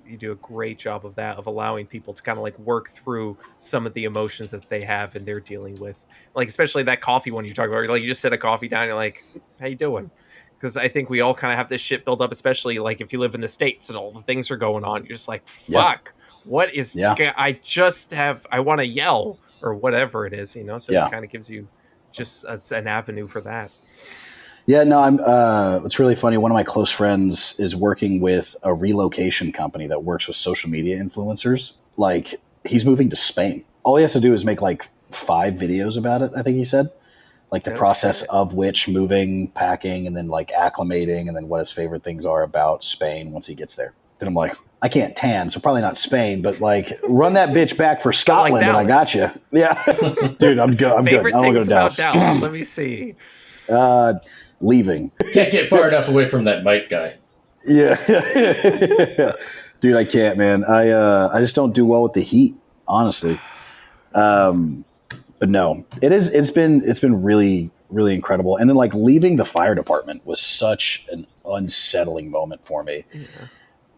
you do a great job of that, of allowing people to kind of like work through some of the emotions that they have and they're dealing with, like especially that coffee one you talk about. Like you just set a coffee down, you're like, how you doing? Because I think we all kind of have this shit build up, especially like if you live in the States and all the things are going on, you're just like, fuck, what is I want to yell or whatever it is, you know. So it kind of gives you just an avenue for that. Yeah, no, it's really funny. One of my close friends is working with a relocation company that works with social media influencers. Like, he's moving to Spain. All he has to do is make like 5 videos about it, I think he said. Like the process of which, moving, packing, and then like acclimating, and then what his favorite things are about Spain once he gets there. Then I'm like, I can't tan, so probably not Spain, but like run that bitch back for Scotland, and I got you. Yeah, dude, I'm good. I'm favorite good. I want things to go to about Dallas. Let me see. Leaving. Can't get far enough away from that Mike guy. Yeah. Dude, I can't, man. I just don't do well with the heat, honestly. But no, it's been really, really incredible. And then like leaving the fire department was such an unsettling moment for me.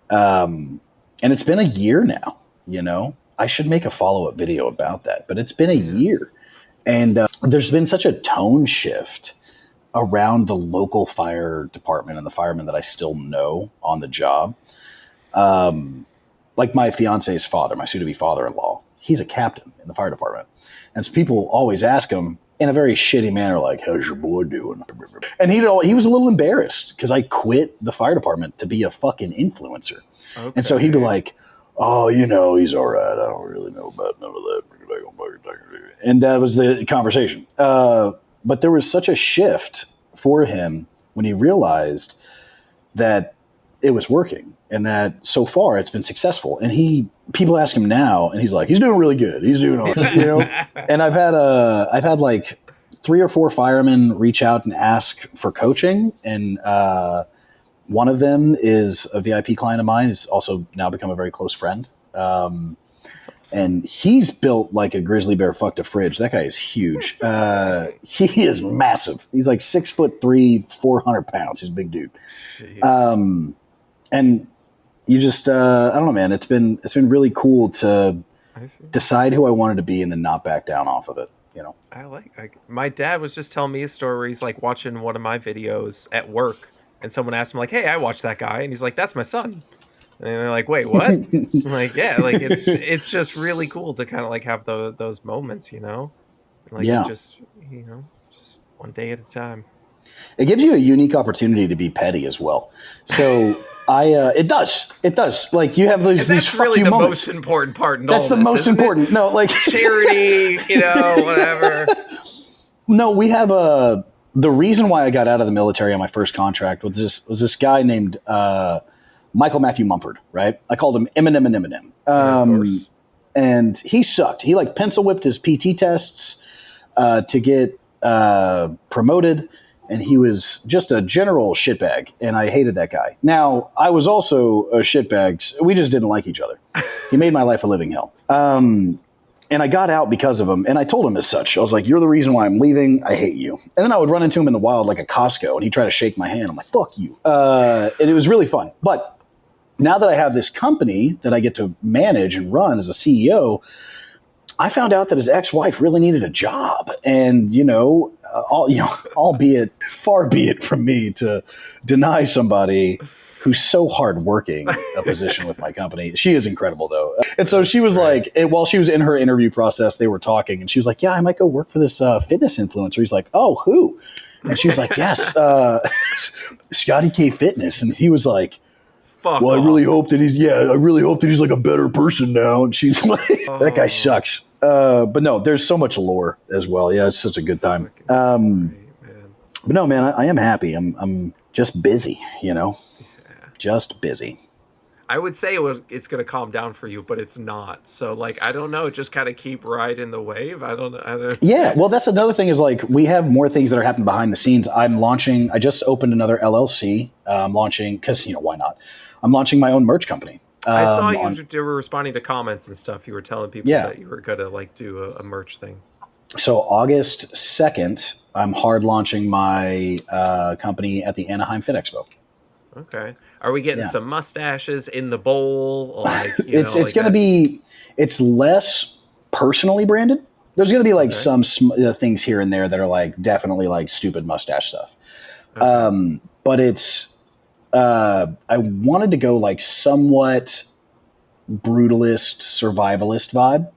Yeah. And it's been a year now, you know. I should make a follow-up video about that, but it's been a year. And there's been such a tone shift around the local fire department and the firemen that I still know on the job. Like my fiance's father, my soon-to-be father-in-law, he's a captain in the fire department. And so people always ask him in a very shitty manner, like, how's your boy doing? And he was a little embarrassed because I quit the fire department to be a fucking influencer. Okay. And so he'd be like, oh, you know, he's all right. I don't really know about none of that. And that was the conversation. But there was such a shift for him when he realized that it was working and that so far it's been successful. And people ask him now and he's like, he's doing really good. He's doing all right, you know? And I've had like 3 or 4 firemen reach out and ask for coaching. And one of them is a VIP client of mine. He's also now become a very close friend. Awesome. And he's built like a grizzly bear fucked a fridge. That guy is huge. He is massive. He's like 6'3", 400 pounds. He's a big dude. And you just, I don't know, man. It's been really cool to decide who I wanted to be and then not back down off of it. You know, my dad was just telling me a story. He's like watching one of my videos at work, and someone asked him like, "Hey, I watched that guy," and he's like, "That's my son." And they're like, wait, what? I'm like, yeah, like it's just really cool to kind of like have those moments, you know, like just, you know, just one day at a time. It gives you a unique opportunity to be petty as well. So it does. Like you have these That's fuck really you the moments. most important part in all That's the this, most isn't important. it? No, like Charity, whatever. No, we have the reason why I got out of the military on my first contract was this guy named Michael Matthew Mumford, right? I called him Eminem. Of course. And he sucked. He like pencil whipped his PT tests to get promoted, and he was just a general shitbag, and I hated that guy. Now, I was also a shitbag. We just didn't like each other. He made my life a living hell. And I got out because of him, and I told him as such. I was like, you're the reason why I'm leaving. I hate you. And then I would run into him in the wild like a Costco, and he'd try to shake my hand. I'm like, fuck you. And it was really fun. But now that I have this company that I get to manage and run as a CEO, I found out that his ex-wife really needed a job. And, albeit far be it from me to deny somebody who's so hardworking a position with my company. She is incredible, though. And so she was like, while she was in her interview process, they were talking, and she was like, yeah, I might go work for this fitness influencer. He's like, oh, who? And she was like, yes, Scotty K Fitness. And he was like, Fuck well, off. I really hope that he's like a better person now. And she's like, that guy sucks. But no, there's so much lore as well. Yeah, it's such a good time. But no, man, I am happy. I'm just busy, just busy. I would say it's going to calm down for you, but it's not. So, like, I don't know. Just kind of keep riding the wave. I don't know. Yeah, well, that's another thing is, like, we have more things that are happening behind the scenes. I just opened another LLC. I'm launching, because, why not? I'm launching my own merch company. I saw you were responding to comments and stuff. You were telling people that you were going to, like, do a merch thing. So August 2nd, I'm hard launching my company at the Anaheim Fit Expo. Okay. Are we getting some mustaches in the bowl? Like, it's going to be, it's less personally branded. There's going to be like some things here and there that are like definitely like stupid mustache stuff. Okay. But it's, I wanted to go like somewhat brutalist, survivalist vibe.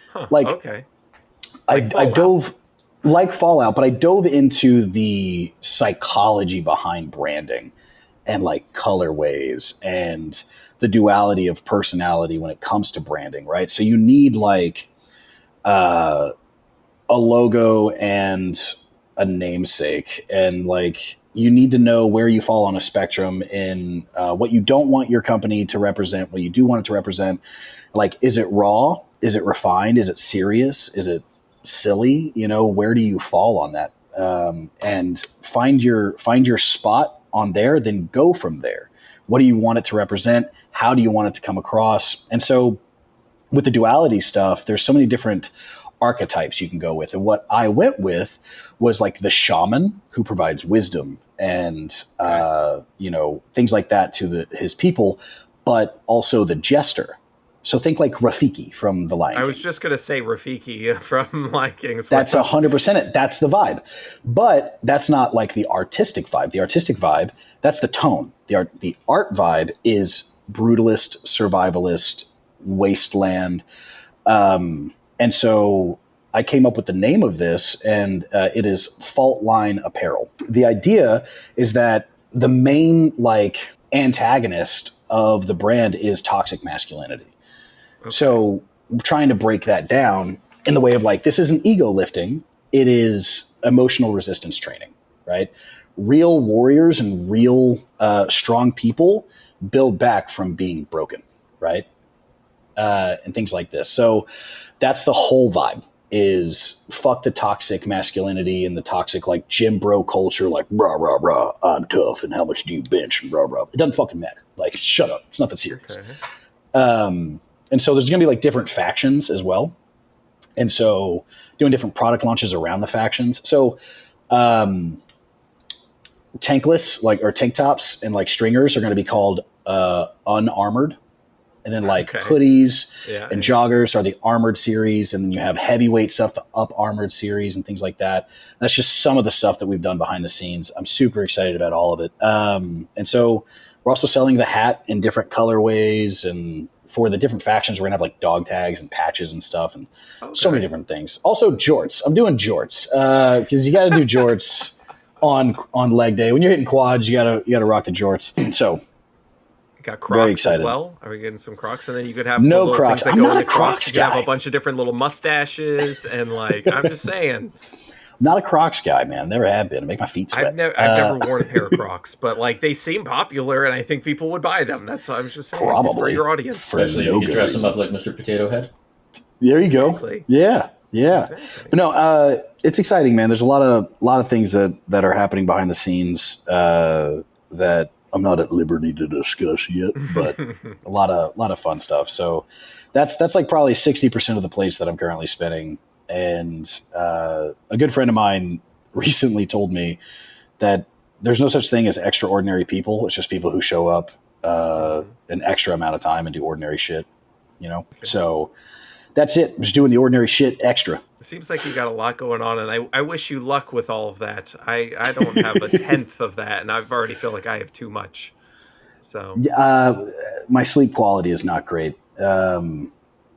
Huh, like, okay. I dove like Fallout, but I dove into the psychology behind branding and like colorways and the duality of personality when it comes to branding, right? So you need like a logo and a namesake, and like you need to know where you fall on a spectrum in what you don't want your company to represent, what you do want it to represent. Like, is it raw? Is it refined? Is it serious? Is it silly? Where do you fall on that? And find your spot on there, then go from there. What do you want it to represent? How do you want it to come across? And so with the duality stuff, there's so many different archetypes you can go with. And what I went with was like the shaman who provides wisdom and, things like that to his people, but also the jester. So think like Rafiki from The Lion King. I was just going to say Rafiki from Lion King. That's 100% it. That's the vibe. But that's not like the artistic vibe. The artistic vibe, that's the tone. The art vibe is brutalist, survivalist, wasteland. And so I came up with the name of this, and it is Line Apparel. The idea is that the main like antagonist of the brand is toxic masculinity. Okay. So trying to break that down in the way of like, this isn't ego lifting. It is emotional resistance training, right? Real warriors and real strong people build back from being broken, right? And things like this. So that's the whole vibe, is fuck the toxic masculinity and the toxic like gym bro culture, like rah, rah, rah, I'm tough and how much do you bench and rah, rah. It doesn't fucking matter. Like, shut up. It's not that serious. Okay. And so there's going to be like different factions as well. And so doing different product launches around the factions. So tankless, like, or tank tops and like stringers are going to be called unarmored. And then like hoodies and joggers are the armored series. And then you have heavyweight stuff, the up armored series and things like that. That's just some of the stuff that we've done behind the scenes. I'm super excited about all of it. And so we're also selling the hat in different colorways, and for the different factions, we're going to have like dog tags and patches and stuff and so many different things. Also jorts. I'm doing jorts because you got to do jorts. on leg day. When you're hitting quads, you gotta rock the jorts. So Got very Crocs as excited. well. Are we getting some Crocs? And then you could have No little Crocs. things that I'm go not in a the Crocs. Crocs You could have guy. a bunch of different little mustaches and like I'm just saying. Not a Crocs guy, man. Never have been. Make my feet sweat. I've never worn a pair of Crocs, but like they seem popular, and I think people would buy them. That's what I was just saying. Probably. For your audience. Especially if you could dress him up like Mr. Potato Head. There you go. Exactly. Yeah. Exactly. But no, it's exciting, man. There's a lot of things that are happening behind the scenes that I'm not at liberty to discuss yet, but a lot of fun stuff. So that's like probably 60% of the plates that I'm currently spinning. And a good friend of mine recently told me that there's no such thing as extraordinary people. It's just people who show up an extra amount of time and do ordinary shit, you know? Okay. So that's it. Just doing the ordinary shit extra. It seems like you got a lot going on, and I wish you luck with all of that. I don't have a tenth of that, and I already feel like I have too much. So my sleep quality is not great.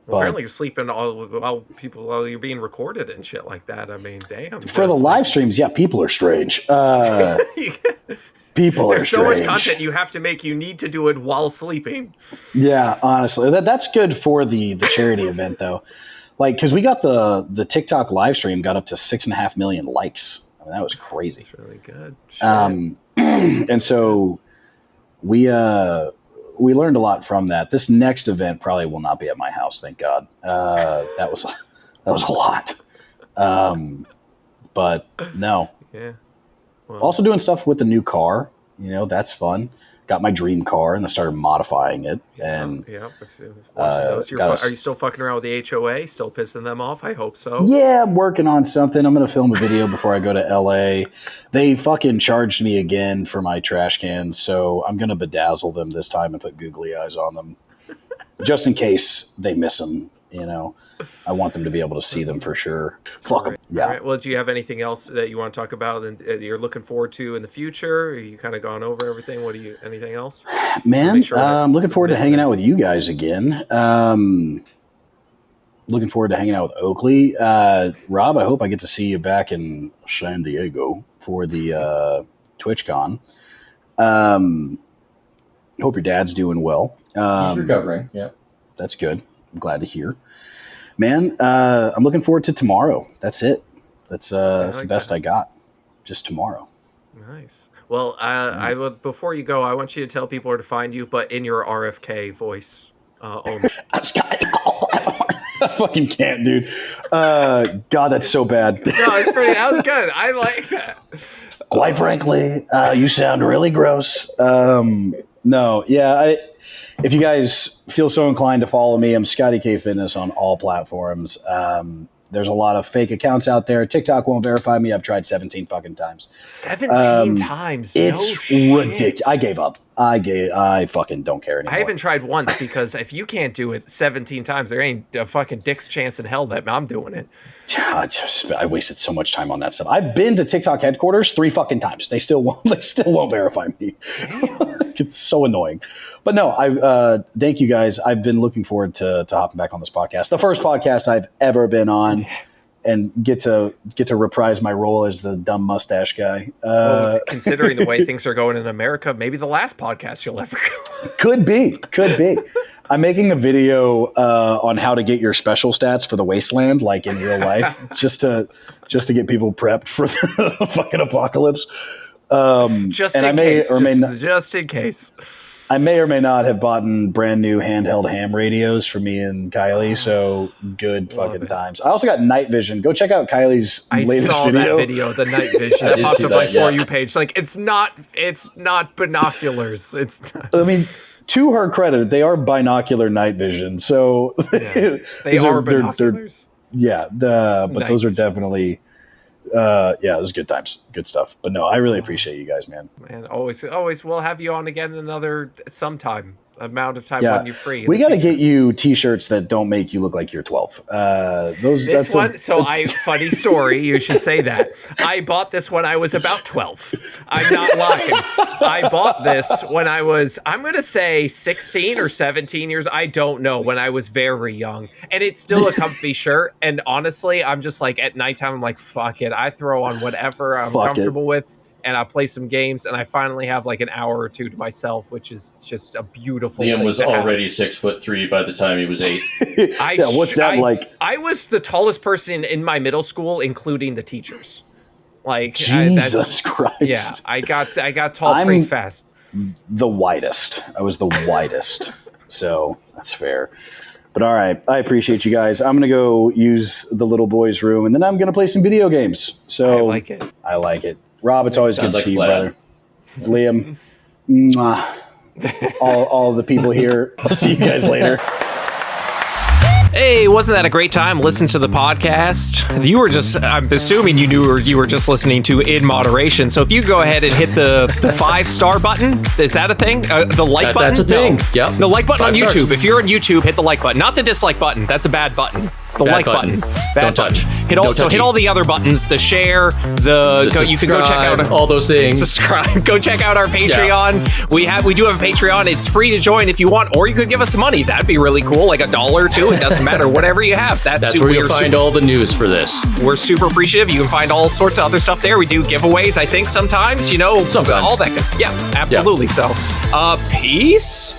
Well, apparently you're sleeping while you're being recorded and shit like that. I mean, damn. For the live streams, yeah, people are strange. People are strange. There's so much content you have to make. You need to do it while sleeping. Yeah, honestly. That's good for the charity event, though. Like, because we got the TikTok live stream got up to 6.5 million likes. I mean, that was crazy. That's really good. And so we learned a lot from that. This next event probably will not be at my house, thank God. That was a lot. But no. Yeah. Well, also doing stuff with the new car. You know, that's fun. Got my dream car and I started modifying it. And are you still fucking around with the HOA? Still pissing them off? I hope so. Yeah, I'm working on something. I'm going to film a video before I go to LA. They fucking charged me again for my trash cans, so I'm going to bedazzle them this time and put googly eyes on them. Just in case they miss them, you know. I want them to be able to see them for sure. Fuck them. Yeah. All right. Well, do you have anything else that you want to talk about and you're looking forward to in the future? Are you kind of gone over everything? Anything else? Man, I'm looking forward to hanging out with you guys again. Looking forward to hanging out with Oakley. Rob, I hope I get to see you back in San Diego for the TwitchCon. Hope your dad's doing well. He's recovering. Yeah. That's good. I'm glad to hear. Man, I'm looking forward to tomorrow. That's it. That's the best I got. Just tomorrow. Nice. Well, I would before you go, I want you to tell people where to find you, but in your RFK voice only. I'm Scotty. I fucking can't, dude. God, that's so bad. No, that was good. I like that. Quite frankly, you sound really gross. No, yeah, if you guys feel so inclined to follow me, I'm ScottyKFitness on all platforms. There's a lot of fake accounts out there. TikTok won't verify me. I've tried 17 fucking times. 17 times? It's ridiculous. I gave up. I fucking don't care anymore. I haven't tried once because if you can't do it 17 times, there ain't a fucking dick's chance in hell that I'm doing it. I wasted so much time on that stuff. I've been to TikTok headquarters 3 fucking times. They still won't verify me. It's so annoying. But no, I thank you guys. I've been looking forward to hopping back on this podcast. The first podcast I've ever been on, and get to reprise my role as the dumb mustache guy. Well, considering the way things are going in America, maybe the last podcast you'll ever go. Could be. I'm making a video on how to get your special stats for the wasteland, like in real life, just to get people prepped for the fucking apocalypse. Just in case. I may or may not have bought brand new handheld ham radios for me and Kylie, so good fucking times. I also got night vision. Go check out Kylie's latest video. I saw that video, the night vision. That popped up my For You page. Like, it's not binoculars. I mean, to her credit, they are binocular night vision. So they are binoculars. But those are definitely... it was good times, good stuff. But no, I really appreciate you guys, man. Man, always, we'll have you on again another sometime amount of time when you're free. We got to get you T-shirts that don't make you look like you're 12. Funny story. You should say that. I bought this when I was about 12. I'm not lying. I bought this when I was, I'm going to say 16 or 17 years. I don't know, when I was very young. And it's still a comfy shirt. And honestly, I'm just like at nighttime, I'm like, fuck it. I throw on whatever I'm comfortable with. and I play some games, and I finally have like an hour or two to myself, which is just a beautiful Liam thing was to have. already 6'3" by the time he was 8. What's that like? I was the tallest person in my middle school, including the teachers. Like Jesus Christ. Yeah, I got tall pretty fast. The widest. I was the widest. So that's fair. But all right, I appreciate you guys. I'm gonna go use the little boy's room, and then I'm gonna play some video games. So I like it. I like it. Rob, it's always good to like see you, Vlad. brother. Liam, mwah. all the people here. I'll see you guys later. Hey, wasn't that a great time listening to the podcast? You were just, I'm assuming you were just listening to in moderation. So if you go ahead and hit the 5-star button, is that a thing? The like button? That's a thing. No. Yep. The like button 5 on stars. YouTube. If you're on YouTube, hit the like button. Not the dislike button. That's a bad button. The Bad like button. button. Don't Bad button. touch. Hit all, No so hit touching. all the other buttons. The share, you can go check out all those things. subscribe. Go check out our Patreon. We do have a Patreon. It's free to join if you want, or you could give us some money. That'd be really cool, like $1 or $2. It doesn't matter. Whatever you have. That's where you'll find all the news for this. We're super appreciative. You can find all sorts of other stuff there. We do giveaways, I think, sometimes, Sometimes. all that good stuff. Yeah, absolutely. So, peace.